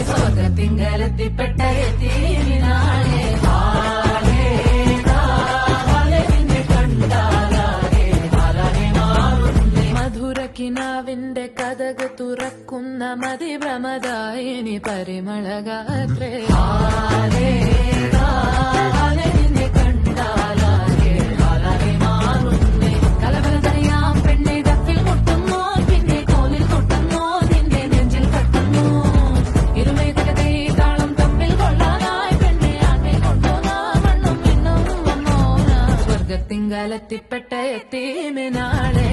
സ്വർഗത്തിങ്കലെത്തിപ്പെട്ട എത്തിനാളെ മധുരക്കിനാവിന്റെ കഥക് തുറക്കുന്ന മതിഭ്രമദായിനി പരിമളഗാത്രേ കലബലതറിയാം പെണ്ണെ ഡക്കിൽ മുട്ടുന്നു പിന്നെ കോലിൽ കൊട്ടുന്നു നിന്റെ നെഞ്ചിൽ കട്ടുന്നു ഇരുമേതകത്തെ താളം തമ്മിൽ കൊള്ളാനായി പെണ്ണെ ആട്ടിൽ കൊണ്ടുവന്ന മണ്ണും മിന്നും വന്നോന സ്വർഗത്തിങ്കലെത്തിപ്പെട്ട എത്തീമിനാളെ